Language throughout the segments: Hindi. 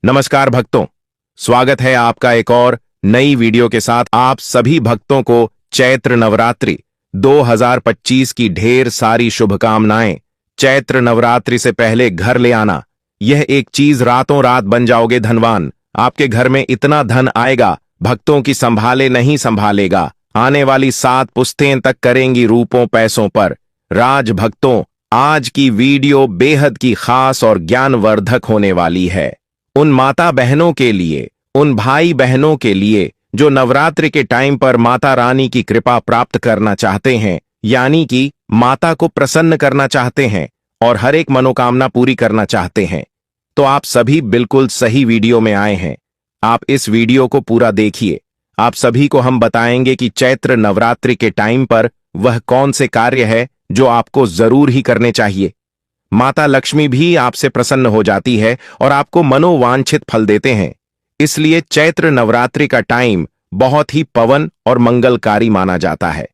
नमस्कार भक्तों, स्वागत है आपका एक और नई वीडियो के साथ। आप सभी भक्तों को चैत्र नवरात्रि 2025 की ढेर सारी शुभकामनाएं। चैत्र नवरात्रि से पहले घर ले आना, यह एक चीज रातों रात बन जाओगे धनवान। आपके घर में इतना धन आएगा, भक्तों की संभाले नहीं संभालेगा। आने वाली 7 पुश्तें तक करेंगी रूपों पैसों पर राज। भक्तों, आज की वीडियो बेहद की खास और ज्ञानवर्धक होने वाली है। उन माता बहनों के लिए, उन भाई बहनों के लिए जो नवरात्रि के टाइम पर माता रानी की कृपा प्राप्त करना चाहते हैं, यानी कि माता को प्रसन्न करना चाहते हैं और हर एक मनोकामना पूरी करना चाहते हैं, तो आप सभी बिल्कुल सही वीडियो में आए हैं। आप इस वीडियो को पूरा देखिए। आप सभी को हम बताएंगे कि चैत्र नवरात्रि के टाइम पर वह कौन से कार्य है जो आपको जरूर ही करने चाहिए। माता लक्ष्मी भी आपसे प्रसन्न हो जाती है और आपको मनोवांछित फल देते हैं। इसलिए चैत्र नवरात्रि का टाइम बहुत ही पवन और मंगलकारी माना जाता है।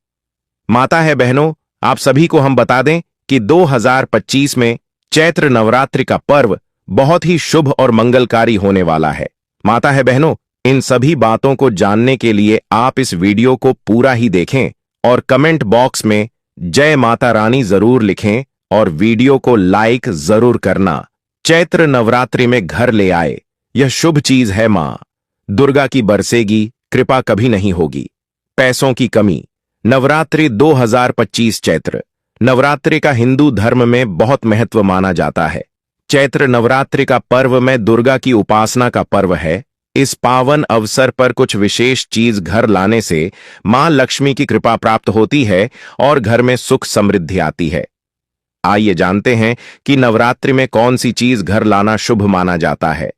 माता है बहनों, आप सभी को हम बता दें कि 2025 में चैत्र नवरात्रि का पर्व बहुत ही शुभ और मंगलकारी होने वाला है। माता है बहनों, इन सभी बातों को जानने के लिए आप इस वीडियो को पूरा ही देखें और कमेंट बॉक्स में जय माता रानी जरूर लिखें और वीडियो को लाइक जरूर करना। चैत्र नवरात्रि में घर ले आए, यह शुभ चीज है। मां दुर्गा की बरसेगी कृपा, कभी नहीं होगी पैसों की कमी। नवरात्रि 2025 चैत्र नवरात्रि का हिंदू धर्म में बहुत महत्व माना जाता है। चैत्र नवरात्रि का पर्व में दुर्गा की उपासना का पर्व है। इस पावन अवसर पर कुछ विशेष चीज घर लाने से मां लक्ष्मी की कृपा प्राप्त होती है और घर में सुख समृद्धि आती है। आइए जानते हैं कि नवरात्रि में कौन सी चीज घर लाना शुभ माना जाता है।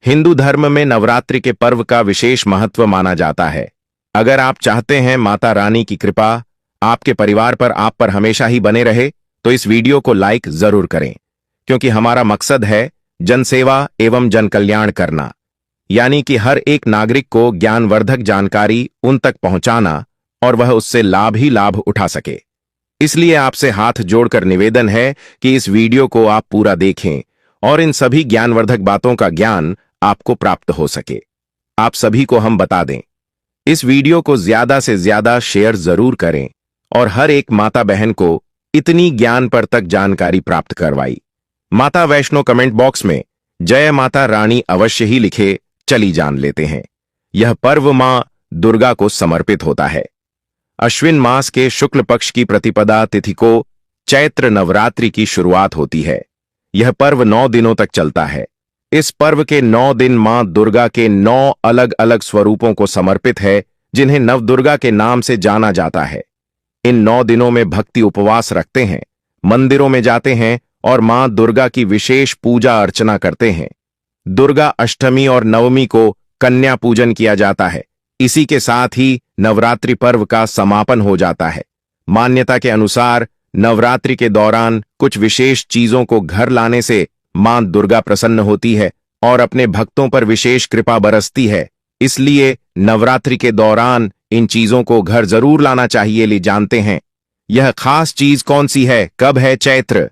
हिंदू धर्म में नवरात्रि के पर्व का विशेष महत्व माना जाता है। अगर आप चाहते हैं माता रानी की कृपा आपके परिवार पर, आप पर हमेशा ही बने रहे, तो इस वीडियो को लाइक जरूर करें, क्योंकि हमारा मकसद है जनसेवा एवं जन कल्याण करना, यानी कि हर एक नागरिक को ज्ञानवर्धक जानकारी उन तक पहुंचाना और वह उससे लाभ ही लाभ उठा सके। इसलिए आपसे हाथ जोड़कर निवेदन है कि इस वीडियो को आप पूरा देखें और इन सभी ज्ञानवर्धक बातों का ज्ञान आपको प्राप्त हो सके। आप सभी को हम बता दें, इस वीडियो को ज्यादा से ज्यादा शेयर जरूर करें और हर एक माता बहन को इतनी ज्ञान पर तक जानकारी प्राप्त करवाई। माता वैष्णो कमेंट बॉक्स में जय माता रानी अवश्य ही लिखे। चली जान लेते हैं। यह पर्व मां दुर्गा को समर्पित होता है। अश्विन मास के शुक्ल पक्ष की प्रतिपदा तिथि को चैत्र नवरात्रि की शुरुआत होती है। यह पर्व 9 दिनों तक चलता है। इस पर्व के 9 दिन मां दुर्गा के 9 अलग अलग स्वरूपों को समर्पित है, जिन्हें नवदुर्गा के नाम से जाना जाता है। इन 9 दिनों में भक्ति उपवास रखते हैं, मंदिरों में जाते हैं और मां दुर्गा की विशेष पूजा अर्चना करते हैं। दुर्गा अष्टमी और नवमी को कन्या पूजन किया जाता है। इसी के साथ ही नवरात्रि पर्व का समापन हो जाता है। मान्यता के अनुसार नवरात्रि के दौरान कुछ विशेष चीजों को घर लाने से मां दुर्गा प्रसन्न होती है और अपने भक्तों पर विशेष कृपा बरसती है। इसलिए नवरात्रि के दौरान इन चीजों को घर जरूर लाना चाहिए। ले जानते हैं यह खास चीज कौन सी है, कब है चैत्र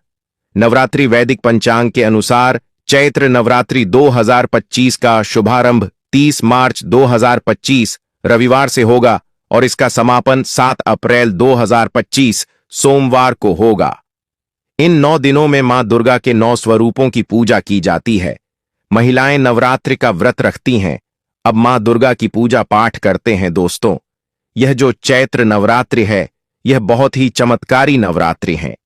नवरात्रि। वैदिक पंचांग के अनुसार चैत्र नवरात्रि 2025 का शुभारंभ 30 मार्च 2025 रविवार से होगा और इसका समापन 7 अप्रैल 2025 सोमवार को होगा। इन 9 दिनों में मां दुर्गा के 9 स्वरूपों की पूजा की जाती है। महिलाएं नवरात्रि का व्रत रखती हैं। अब मां दुर्गा की पूजा पाठ करते हैं। दोस्तों, यह जो चैत्र नवरात्रि है, यह बहुत ही चमत्कारी नवरात्रि है।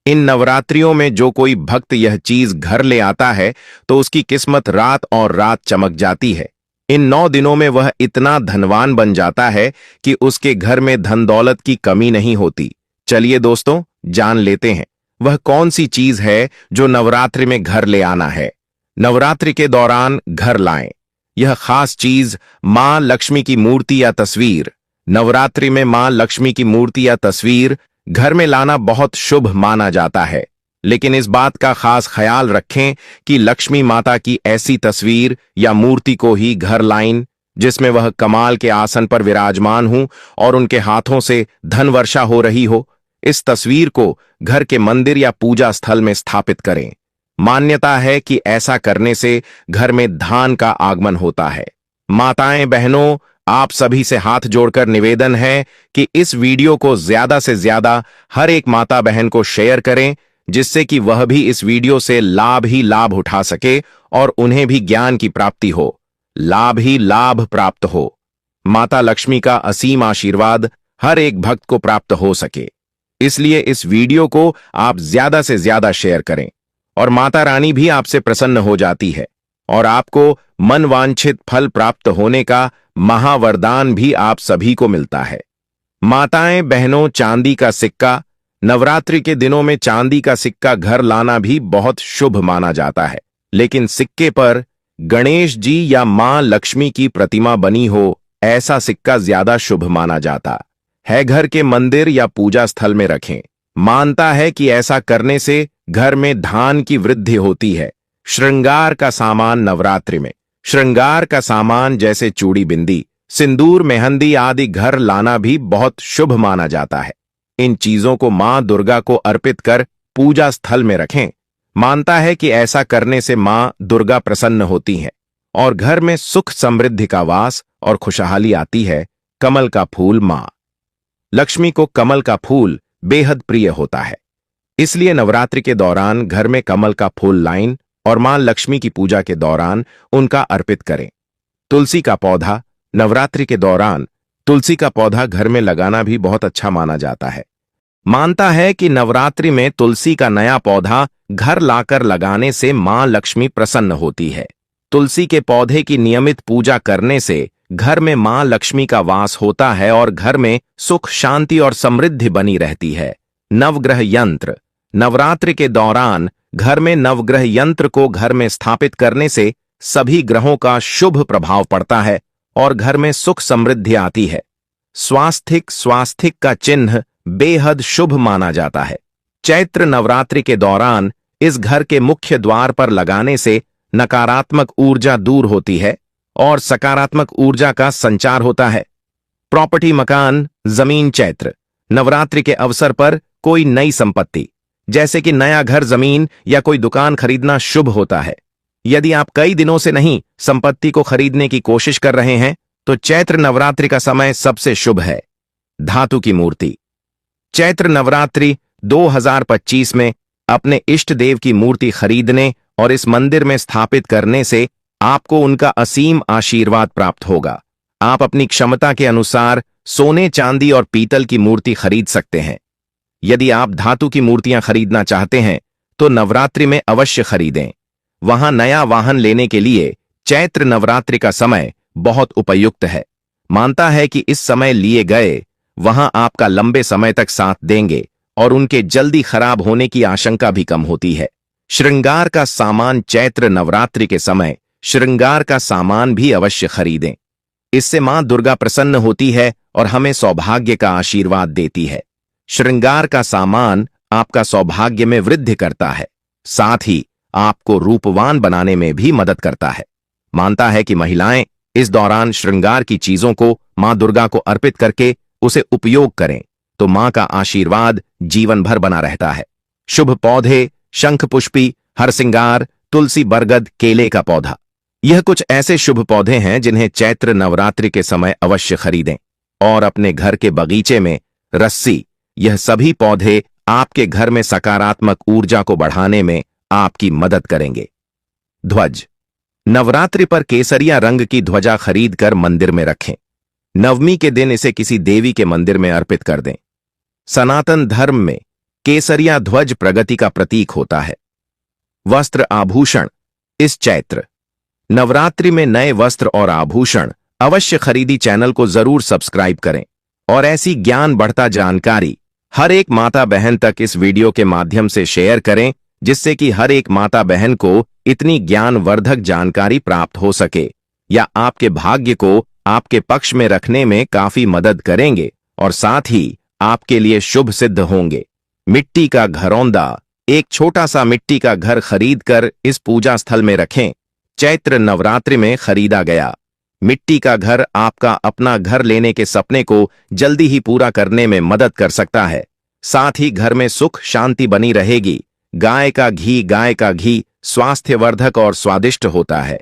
इन नवरात्रियों में जो कोई भक्त यह चीज घर ले आता है तो उसकी किस्मत रात और रात चमक जाती है। इन 9 दिनों में वह इतना धनवान बन जाता है कि उसके घर में धन दौलत की कमी नहीं होती। चलिए दोस्तों, जान लेते हैं वह कौन सी चीज है जो नवरात्रि में घर ले आना है। नवरात्रि के दौरान घर लाएं। यह खास चीज मां लक्ष्मी की मूर्ति या तस्वीर। नवरात्रि में मां लक्ष्मी की मूर्ति या तस्वीर घर में लाना बहुत शुभ माना जाता है, लेकिन इस बात का खास ख्याल रखें कि लक्ष्मी माता की ऐसी तस्वीर या मूर्ति को ही घर लाएं जिसमें वह कमाल के आसन पर विराजमान हूं और उनके हाथों से धन वर्षा हो रही हो। इस तस्वीर को घर के मंदिर या पूजा स्थल में स्थापित करें। मान्यता है कि ऐसा करने से घर में धान का आगमन होता है। माताएं बहनों, आप सभी से हाथ जोड़कर निवेदन है कि इस वीडियो को ज्यादा से ज्यादा हर एक माता बहन को शेयर करें, जिससे कि वह भी इस वीडियो से लाभ ही लाभ उठा सके और उन्हें भी ज्ञान की प्राप्ति हो, लाभ ही लाभ प्राप्त हो। माता लक्ष्मी का असीम आशीर्वाद हर एक भक्त को प्राप्त हो सके, इसलिए इस वीडियो को आप ज्यादा से ज्यादा शेयर करें और माता रानी भी आपसे प्रसन्न हो जाती है और आपको मनवांछित फल प्राप्त होने का महावरदान भी आप सभी को मिलता है। माताएं बहनों, चांदी का सिक्का, नवरात्रि के दिनों में चांदी का सिक्का घर लाना भी बहुत शुभ माना जाता है, लेकिन सिक्के पर गणेश जी या मां लक्ष्मी की प्रतिमा बनी हो, ऐसा सिक्का ज्यादा शुभ माना जाता है। घर के मंदिर या पूजा स्थल में रखें। मानता है कि ऐसा करने से घर में धान की वृद्धि होती है। श्रृंगार का सामान नवरात्रि में, श्रृंगार का सामान जैसे चूड़ी, बिंदी, सिंदूर, मेहंदी आदि घर लाना भी बहुत शुभ माना जाता है। इन चीजों को मां दुर्गा को अर्पित कर पूजा स्थल में रखें। मानता है कि ऐसा करने से मां दुर्गा प्रसन्न होती हैं और घर में सुख समृद्धि का वास और खुशहाली आती है। कमल का फूल, मां लक्ष्मी को कमल का फूल बेहद प्रिय होता है, इसलिए नवरात्रि के दौरान घर में कमल का फूल लाएं और मां लक्ष्मी की पूजा के दौरान उनका अर्पित करें। तुलसी का पौधा, नवरात्रि के दौरान तुलसी का पौधा घर में लगाना भी बहुत अच्छा माना जाता है। मानता है कि नवरात्रि में तुलसी का नया पौधा घर लाकर लगाने से मां लक्ष्मी प्रसन्न होती है। तुलसी के पौधे की नियमित पूजा करने से घर में मां लक्ष्मी का वास होता है और घर में सुख, शांति और समृद्धि बनी रहती है। नवग्रह यंत्र, नवरात्रि के दौरान घर में नवग्रह यंत्र को घर में स्थापित करने से सभी ग्रहों का शुभ प्रभाव पड़ता है और घर में सुख समृद्धि आती है। स्वास्तिक का चिन्ह बेहद शुभ माना जाता है। चैत्र नवरात्रि के दौरान इस घर के मुख्य द्वार पर लगाने से नकारात्मक ऊर्जा दूर होती है और सकारात्मक ऊर्जा का संचार होता है। प्रॉपर्टी, मकान, जमीन, चैत्र नवरात्रि के अवसर पर कोई नई संपत्ति जैसे कि नया घर, जमीन या कोई दुकान खरीदना शुभ होता है। यदि आप कई दिनों से नहीं संपत्ति को खरीदने की कोशिश कर रहे हैं तो चैत्र नवरात्रि का समय सबसे शुभ है। धातु की मूर्ति, चैत्र नवरात्रि 2025 में अपने इष्ट देव की मूर्ति खरीदने और इस मंदिर में स्थापित करने से आपको उनका असीम आशीर्वाद प्राप्त होगा। आप अपनी क्षमता के अनुसार सोने, चांदी और पीतल की मूर्ति खरीद सकते हैं। यदि आप धातु की मूर्तियां खरीदना चाहते हैं तो नवरात्रि में अवश्य खरीदें। वहां नया वाहन लेने के लिए चैत्र नवरात्रि का समय बहुत उपयुक्त है। मानता है कि इस समय लिए गए वहां आपका लंबे समय तक साथ देंगे और उनके जल्दी खराब होने की आशंका भी कम होती है। श्रृंगार का सामान, चैत्र नवरात्रि के समय श्रृंगार का सामान भी अवश्य खरीदें। इससे मां दुर्गा प्रसन्न होती है और हमें सौभाग्य का आशीर्वाद देती है। श्रृंगार का सामान आपका सौभाग्य में वृद्धि करता है, साथ ही आपको रूपवान बनाने में भी मदद करता है। मानता है कि महिलाएं इस दौरान श्रृंगार की चीजों को मां दुर्गा को अर्पित करके उसे उपयोग करें तो मां का आशीर्वाद जीवन भर बना रहता है। शुभ पौधे, शंख पुष्पी, हरसिंगार, तुलसी, बरगद, केले का पौधा, यह कुछ ऐसे शुभ पौधे हैं जिन्हें चैत्र नवरात्रि के समय अवश्य खरीदें और अपने घर के बगीचे में रस्सी, यह सभी पौधे आपके घर में सकारात्मक ऊर्जा को बढ़ाने में आपकी मदद करेंगे। ध्वज, नवरात्रि पर केसरिया रंग की ध्वजा खरीदकर मंदिर में रखें। नवमी के दिन इसे किसी देवी के मंदिर में अर्पित कर दें। सनातन धर्म में केसरिया ध्वज प्रगति का प्रतीक होता है। वस्त्र, आभूषण, इस चैत्र नवरात्रि में नए वस्त्र और आभूषण अवश्य खरीदी। चैनल को जरूर सब्सक्राइब करें और ऐसी ज्ञान बढ़ता जानकारी हर एक माता बहन तक इस वीडियो के माध्यम से शेयर करें, जिससे कि हर एक माता बहन को इतनी ज्ञानवर्धक जानकारी प्राप्त हो सके या आपके भाग्य को आपके पक्ष में रखने में काफी मदद करेंगे और साथ ही आपके लिए शुभ सिद्ध होंगे। मिट्टी का घरौंदा, एक छोटा सा मिट्टी का घर खरीदकर इस पूजा स्थल में रखें। चैत्र नवरात्रि में खरीदा गया मिट्टी का घर आपका अपना घर लेने के सपने को जल्दी ही पूरा करने में मदद कर सकता है। साथ ही घर में सुख शांति बनी रहेगी। गाय का घी स्वास्थ्यवर्धक और स्वादिष्ट होता है।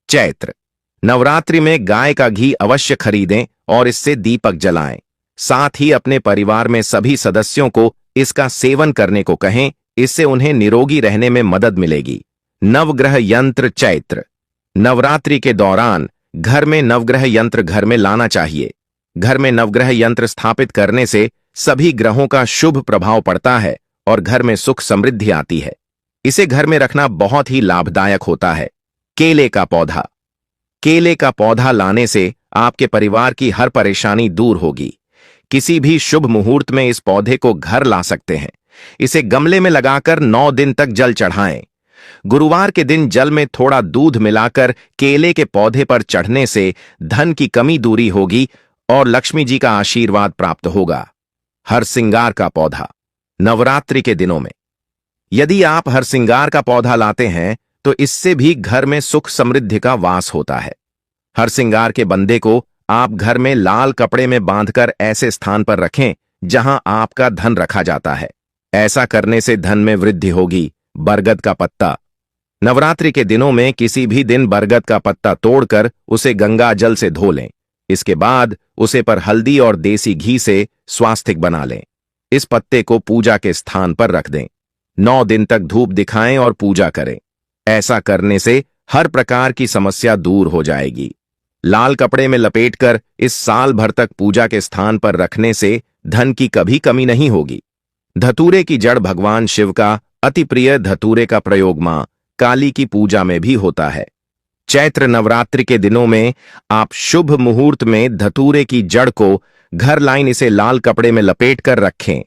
चैत्र नवरात्रि में गाय का घी अवश्य खरीदें और इससे दीपक जलाएं। साथ ही अपने परिवार में सभी सदस्यों को इसका सेवन करने को कहें, इससे उन्हें निरोगी रहने में मदद मिलेगी। नवग्रह यंत्र चैत्र नवरात्रि के दौरान घर में नवग्रह यंत्र घर में लाना चाहिए। घर में नवग्रह यंत्र स्थापित करने से सभी ग्रहों का शुभ प्रभाव पड़ता है और घर में सुख समृद्धि आती है। इसे घर में रखना बहुत ही लाभदायक होता है। केले का पौधा लाने से आपके परिवार की हर परेशानी दूर होगी। किसी भी शुभ मुहूर्त में इस पौधे को घर ला सकते हैं। इसे गमले में लगाकर 9 दिन तक जल चढ़ाएं। गुरुवार के दिन जल में थोड़ा दूध मिलाकर केले के पौधे पर चढ़ने से धन की कमी दूरी होगी और लक्ष्मी जी का आशीर्वाद प्राप्त होगा। हरसिंगार का पौधा नवरात्रि के दिनों में यदि आप हरसिंगार का पौधा लाते हैं तो इससे भी घर में सुख समृद्धि का वास होता है। हरसिंगार के बंदे को आप घर में लाल कपड़े में बांधकर ऐसे स्थान पर रखें जहां आपका धन रखा जाता है। ऐसा करने से धन में वृद्धि होगी। बरगद का पत्ता नवरात्रि के दिनों में किसी भी दिन बरगद का पत्ता तोड़कर उसे गंगा जल से धो लें। इसके बाद उसे पर हल्दी और देसी घी से स्वास्तिक बना लें। इस पत्ते को पूजा के स्थान पर रख दें। 9 दिन तक धूप दिखाएं और पूजा करें। ऐसा करने से हर प्रकार की समस्या दूर हो जाएगी। लाल कपड़े में लपेटकर इस साल भर तक पूजा के स्थान पर रखने से धन की कभी कमी नहीं होगी। धतूरे की जड़ भगवान शिव का अति प्रिय धतूरे का प्रयोग मां काली की पूजा में भी होता है। चैत्र नवरात्रि के दिनों में आप शुभ मुहूर्त में धतूरे की जड़ को घर लाइन इसे लाल कपड़े में लपेट कर रखें।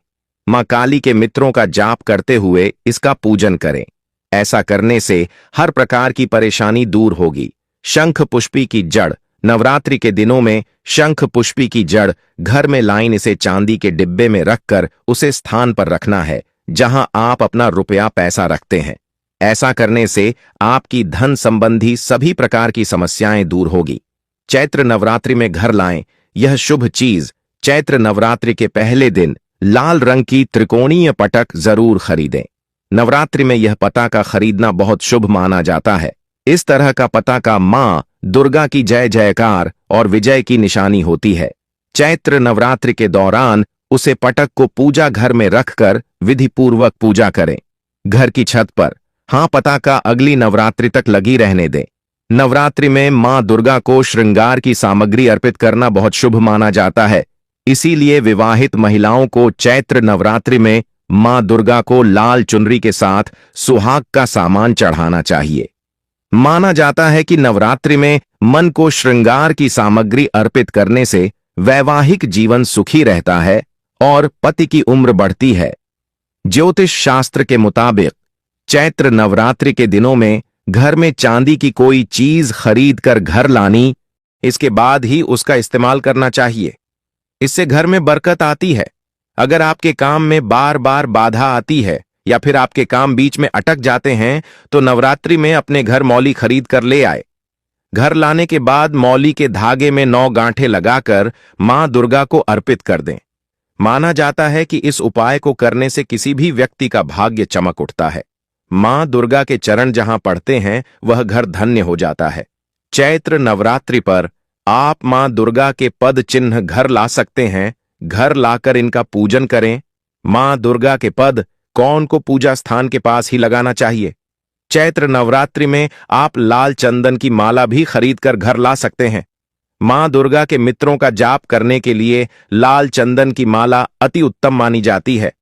मां काली के मित्रों का जाप करते हुए इसका पूजन करें। ऐसा करने से हर प्रकार की परेशानी दूर होगी। शंख पुष्पी की जड़ नवरात्रि के दिनों में शंख पुष्पी की जड़ घर में लाइन इसे चांदी के डिब्बे में रखकर उसे स्थान पर रखना है जहां आप अपना रुपया पैसा रखते हैं। ऐसा करने से आपकी धन संबंधी सभी प्रकार की समस्याएं दूर होगी। चैत्र नवरात्रि में घर लाएं यह शुभ चीज। चैत्र नवरात्रि के पहले दिन लाल रंग की त्रिकोणीय पटक जरूर खरीदें। नवरात्रि में यह पताका खरीदना बहुत शुभ माना जाता है। इस तरह का पताका मां दुर्गा की जय जयकार और विजय की निशानी होती है। चैत्र नवरात्रि के दौरान उसे पटक को पूजा घर में रखकर विधिपूर्वक पूजा करें। घर की छत पर पताका अगली नवरात्रि तक लगी रहने दें। नवरात्रि में मां दुर्गा को श्रृंगार की सामग्री अर्पित करना बहुत शुभ माना जाता है। इसीलिए विवाहित महिलाओं को चैत्र नवरात्रि में मां दुर्गा को लाल चुनरी के साथ सुहाग का सामान चढ़ाना चाहिए। माना जाता है कि नवरात्रि में मन को श्रृंगार की सामग्री अर्पित करने से वैवाहिक जीवन सुखी रहता है और पति की उम्र बढ़ती है। ज्योतिष शास्त्र के मुताबिक चैत्र नवरात्रि के दिनों में घर में चांदी की कोई चीज खरीद कर घर लानी, इसके बाद ही उसका इस्तेमाल करना चाहिए। इससे घर में बरकत आती है। अगर आपके काम में बार बार बाधा आती है या फिर आपके काम बीच में अटक जाते हैं तो नवरात्रि में अपने घर मौली खरीद कर ले आए। घर लाने के बाद मौली के धागे में 9 गांठें लगाकर मां दुर्गा को अर्पित कर दें। माना जाता है कि इस उपाय को करने से किसी भी व्यक्ति का भाग्य चमक उठता है। मां दुर्गा के चरण जहां पड़ते हैं वह घर धन्य हो जाता है। चैत्र नवरात्रि पर आप मां दुर्गा के पद चिन्ह घर ला सकते हैं। घर लाकर इनका पूजन करें। मां दुर्गा के पद कौन को पूजा स्थान के पास ही लगाना चाहिए। चैत्र नवरात्रि में आप लाल चंदन की माला भी खरीदकर घर ला सकते हैं। मां दुर्गा के मित्रों का जाप करने के लिए लाल चंदन की माला अति उत्तम मानी जाती है।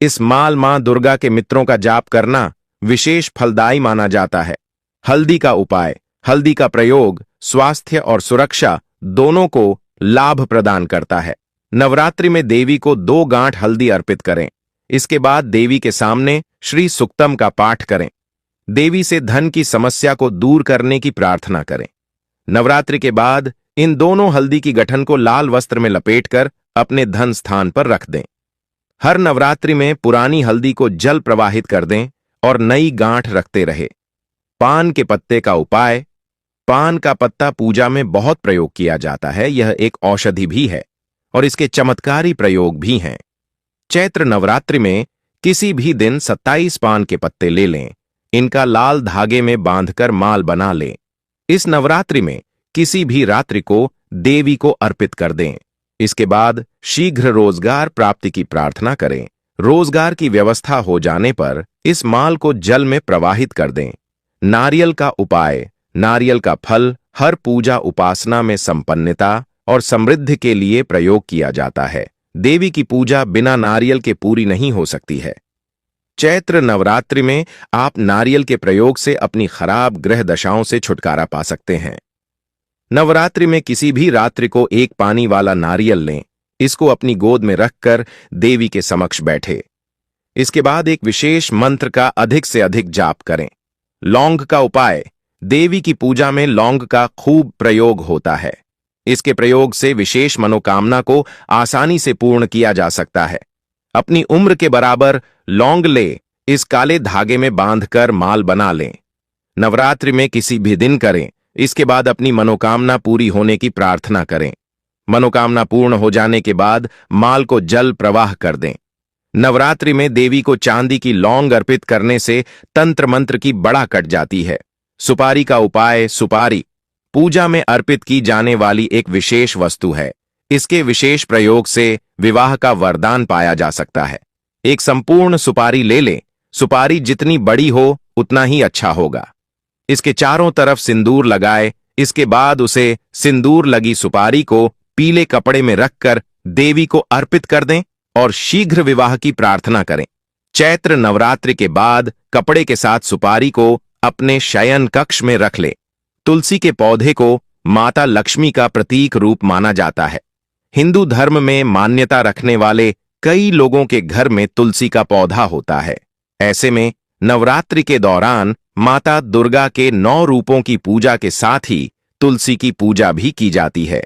इस मां दुर्गा के मित्रों का जाप करना विशेष फलदायी माना जाता है। हल्दी का उपाय। हल्दी का प्रयोग स्वास्थ्य और सुरक्षा दोनों को लाभ प्रदान करता है। नवरात्रि में देवी को 2 गांठ हल्दी अर्पित करें। इसके बाद देवी के सामने श्री सुक्तम का पाठ करें। देवी से धन की समस्या को दूर करने की प्रार्थना करें। नवरात्रि के बाद इन दोनों हल्दी की गठन को लाल वस्त्र में लपेटकर अपने धन स्थान पर रख दें। हर नवरात्रि में पुरानी हल्दी को जल प्रवाहित कर दें और नई गांठ रखते रहे। पान के पत्ते का उपाय। पान का पत्ता पूजा में बहुत प्रयोग किया जाता है। यह एक औषधि भी है और इसके चमत्कारी प्रयोग भी हैं। चैत्र नवरात्रि में किसी भी दिन 27 पान के पत्ते ले लें, इनका लाल धागे में बांधकर माल बना लें। इस नवरात्रि में किसी भी रात्रि को देवी को अर्पित कर दें। इसके बाद शीघ्र रोजगार प्राप्ति की प्रार्थना करें। रोजगार की व्यवस्था हो जाने पर इस माल को जल में प्रवाहित कर दें। नारियल का उपाय। नारियल का फल हर पूजा उपासना में संपन्नता और समृद्धि के लिए प्रयोग किया जाता है। देवी की पूजा बिना नारियल के पूरी नहीं हो सकती है। चैत्र नवरात्रि में आप नारियल के प्रयोग से अपनी खराब ग्रह दशाओं से छुटकारा पा सकते हैं। नवरात्रि में किसी भी रात्रि को एक पानी वाला नारियल लें, इसको अपनी गोद में रखकर देवी के समक्ष बैठे। इसके बाद एक विशेष मंत्र का अधिक से अधिक जाप करें। लौंग का उपाय। देवी की पूजा में लौंग का खूब प्रयोग होता है। इसके प्रयोग से विशेष मनोकामना को आसानी से पूर्ण किया जा सकता है। अपनी उम्र के बराबर लौंग ले, इस काले धागे में बांधकर माल बना लें। नवरात्रि में किसी भी दिन करें। इसके बाद अपनी मनोकामना पूरी होने की प्रार्थना करें। मनोकामना पूर्ण हो जाने के बाद माल को जल प्रवाह कर दें। नवरात्रि में देवी को चांदी की लौंग अर्पित करने से तंत्र मंत्र की बड़ा कट जाती है। सुपारी का उपाय। सुपारी पूजा में अर्पित की जाने वाली एक विशेष वस्तु है। इसके विशेष प्रयोग से विवाह का वरदान पाया जा सकता है। एक संपूर्ण सुपारी ले लें। सुपारी जितनी बड़ी हो उतना ही अच्छा होगा। इसके चारों तरफ सिंदूर लगाए। इसके बाद उसे सिंदूर लगी सुपारी को पीले कपड़े में रखकर देवी को अर्पित कर दें और शीघ्र विवाह की प्रार्थना करें। चैत्र नवरात्रि के बाद कपड़े के साथ सुपारी को अपने शयन कक्ष में रख ले। तुलसी के पौधे को माता लक्ष्मी का प्रतीक रूप माना जाता है। हिंदू धर्म में मान्यता रखने वाले कई लोगों के घर में तुलसी का पौधा होता है। ऐसे में नवरात्रि के दौरान माता दुर्गा के 9 रूपों की पूजा के साथ ही तुलसी की पूजा भी की जाती है।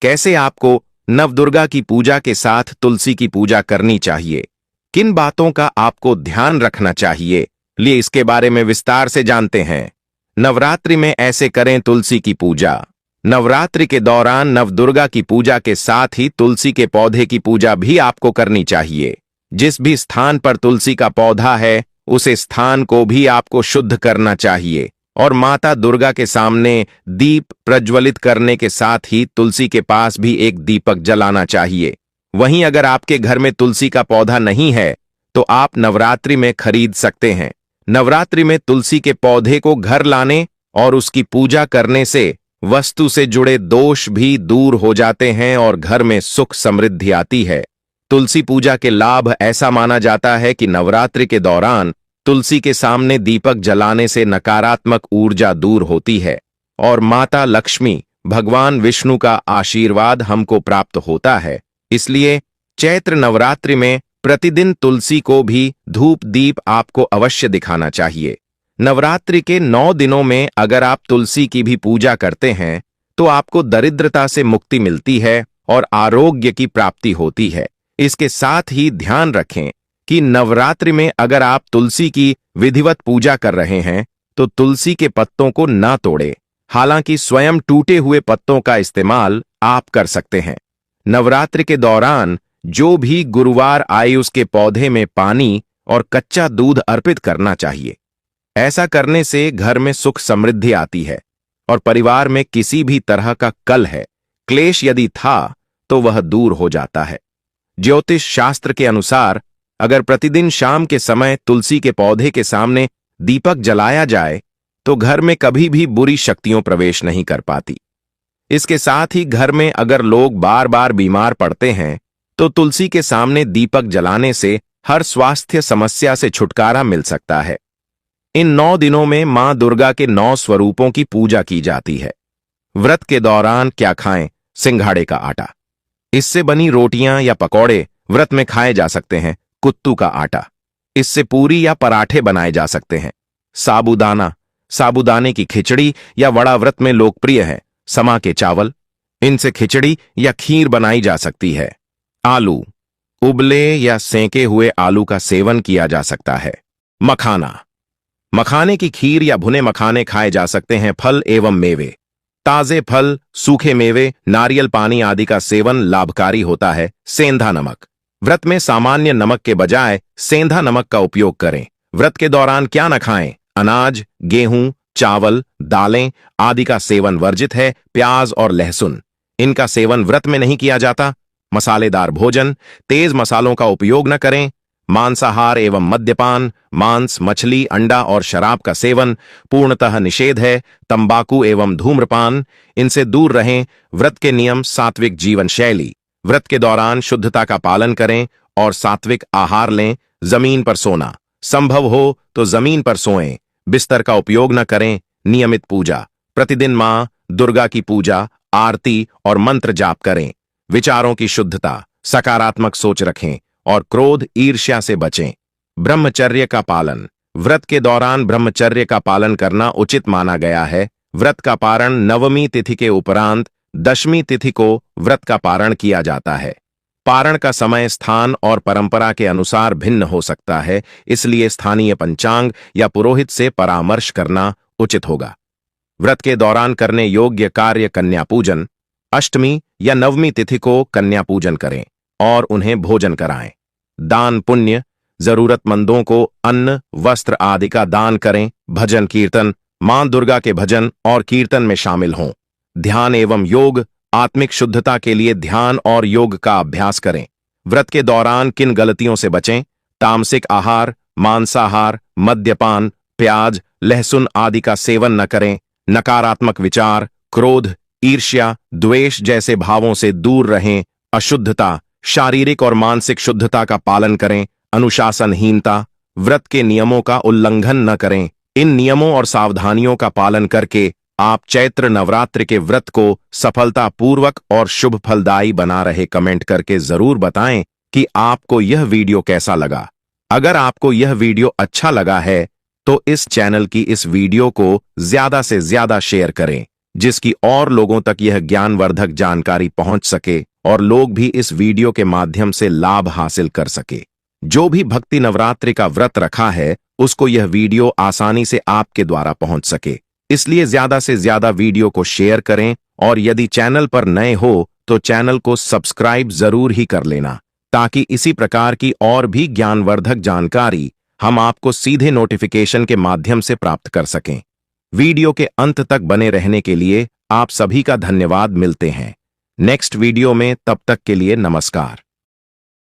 कैसे आपको नवदुर्गा की पूजा के साथ तुलसी की पूजा करनी चाहिए, किन बातों का आपको ध्यान रखना चाहिए, लिए इसके बारे में विस्तार से जानते हैं। नवरात्रि में ऐसे करें तुलसी की पूजा। नवरात्रि के दौरान नवदुर्गा की पूजा के साथ ही तुलसी के पौधे की पूजा भी आपको करनी चाहिए। जिस भी स्थान पर तुलसी का पौधा है उस स्थान को भी आपको शुद्ध करना चाहिए और माता दुर्गा के सामने दीप प्रज्वलित करने के साथ ही तुलसी के पास भी एक दीपक जलाना चाहिए। वहीं अगर आपके घर में तुलसी का पौधा नहीं है तो आप नवरात्रि में खरीद सकते हैं। नवरात्रि में तुलसी के पौधे को घर लाने और उसकी पूजा करने से वस्तु से जुड़े दोष भी दूर हो जाते हैं और घर में सुख समृद्धि आती है। तुलसी पूजा के लाभ। ऐसा माना जाता है कि नवरात्रि के दौरान तुलसी के सामने दीपक जलाने से नकारात्मक ऊर्जा दूर होती है और माता लक्ष्मी भगवान विष्णु का आशीर्वाद हमको प्राप्त होता है। इसलिए चैत्र नवरात्रि में प्रतिदिन तुलसी को भी धूप दीप आपको अवश्य दिखाना चाहिए। नवरात्रि के 9 दिनों में अगर आप तुलसी की भी पूजा करते हैं तो आपको दरिद्रता से मुक्ति मिलती है और आरोग्य की प्राप्ति होती है। इसके साथ ही ध्यान रखें कि नवरात्रि में अगर आप तुलसी की विधिवत पूजा कर रहे हैं तो तुलसी के पत्तों को ना तोड़ें। हालांकि स्वयं टूटे हुए पत्तों का इस्तेमाल आप कर सकते हैं। नवरात्रि के दौरान जो भी गुरुवार आए उसके पौधे में पानी और कच्चा दूध अर्पित करना चाहिए। ऐसा करने से घर में सुख समृद्धि आती है और परिवार में किसी भी तरह का कलह, क्लेश यदि था तो वह दूर हो जाता है। ज्योतिष शास्त्र के अनुसार अगर प्रतिदिन शाम के समय तुलसी के पौधे के सामने दीपक जलाया जाए तो घर में कभी भी बुरी शक्तियां प्रवेश नहीं कर पाती। इसके साथ ही घर में अगर लोग बार बार बीमार पड़ते हैं तो तुलसी के सामने दीपक जलाने से हर स्वास्थ्य समस्या से छुटकारा मिल सकता है। इन 9 दिनों में मां दुर्गा के 9 स्वरूपों की पूजा की जाती है। व्रत के दौरान क्या खाएं? सिंघाड़े का आटा। इससे बनी रोटियां या पकौड़े व्रत में खाए जा सकते हैं। कुत्तू का आटा, इससे पूरी या पराठे बनाए जा सकते हैं। साबूदाना, साबूदाने की खिचड़ी या वड़ा व्रत में लोकप्रिय है। समा के चावल, इनसे खिचड़ी या खीर बनाई जा सकती है। आलू, उबले या सेंके हुए आलू का सेवन किया जा सकता है। मखाना, मखाने की खीर या भुने मखाने खाए जा सकते हैं। फल एवं मेवे, ताजे फल, सूखे मेवे, नारियल पानी आदि का सेवन लाभकारी होता है। सेंधा नमक, व्रत में सामान्य नमक के बजाय सेंधा नमक का उपयोग करें। व्रत के दौरान क्या न खाएं? अनाज, गेहूं, चावल, दालें आदि का सेवन वर्जित है। प्याज और लहसुन, इनका सेवन व्रत में नहीं किया जाता। मसालेदार भोजन, तेज मसालों का उपयोग न करें। मांसाहार एवं मद्यपान, मांस, मछली, अंडा और शराब का सेवन पूर्णतः निषेध है। तंबाकू एवं धूम्रपान, इनसे दूर रहें। व्रत के नियम: सात्विक जीवन शैली, व्रत के दौरान शुद्धता का पालन करें और सात्विक आहार लें। जमीन पर सोना, संभव हो तो जमीन पर सोएं। बिस्तर का उपयोग न करें। नियमित पूजा, प्रतिदिन मां दुर्गा की पूजा, आरती और मंत्र जाप करें। विचारों की शुद्धता, सकारात्मक सोच रखें और क्रोध, ईर्ष्या से बचें। ब्रह्मचर्य का पालन, व्रत के दौरान ब्रह्मचर्य का पालन करना उचित माना गया है। व्रत का पारण नवमी तिथि के उपरांत दशमी तिथि को व्रत का पारण किया जाता है। पारण का समय, स्थान और परंपरा के अनुसार भिन्न हो सकता है, इसलिए स्थानीय पंचांग या पुरोहित से परामर्श करना उचित होगा। व्रत के दौरान करने योग्य कार्य: कन्या पूजन, अष्टमी या नवमी तिथि को कन्या पूजन करें और उन्हें भोजन कराएं। दान पुण्य, जरूरतमंदों को अन्न, वस्त्र आदि का दान करें। भजन कीर्तन, मां दुर्गा के भजन और कीर्तन में शामिल हों। ध्यान एवं योग, आत्मिक शुद्धता के लिए ध्यान और योग का अभ्यास करें। व्रत के दौरान किन गलतियों से बचें? तामसिक आहार, मांसाहार, मद्यपान, प्याज, लहसुन आदि का सेवन न करें। नकारात्मक विचार, क्रोध, ईर्ष्या, द्वेष जैसे भावों से दूर रहें। अशुद्धता, शारीरिक और मानसिक शुद्धता का पालन करें। अनुशासनहीनता, व्रत के नियमों का उल्लंघन न करें। इन नियमों और सावधानियों का पालन करके आप चैत्र नवरात्रि के व्रत को सफलतापूर्वक और शुभ फलदायी बना रहे। कमेंट करके जरूर बताएं कि आपको यह वीडियो कैसा लगा। अगर आपको यह वीडियो अच्छा लगा है तो इस चैनल की इस वीडियो को ज्यादा से ज्यादा शेयर करें, जिसकी और लोगों तक यह ज्ञानवर्धक जानकारी पहुंच सके और लोग भी इस वीडियो के माध्यम से लाभ हासिल कर सके। जो भी भक्ति नवरात्रि का व्रत रखा है उसको यह वीडियो आसानी से आपके द्वारा पहुंच सके, इसलिए ज्यादा से ज्यादा वीडियो को शेयर करें और यदि चैनल पर नए हो तो चैनल को सब्सक्राइब जरूर ही कर लेना, ताकि इसी प्रकार की और भी ज्ञानवर्धक जानकारी हम आपको सीधे नोटिफिकेशन के माध्यम से प्राप्त कर सकें। वीडियो के अंत तक बने रहने के लिए आप सभी का धन्यवाद। मिलते हैं नेक्स्ट वीडियो में, तब तक के लिए नमस्कार।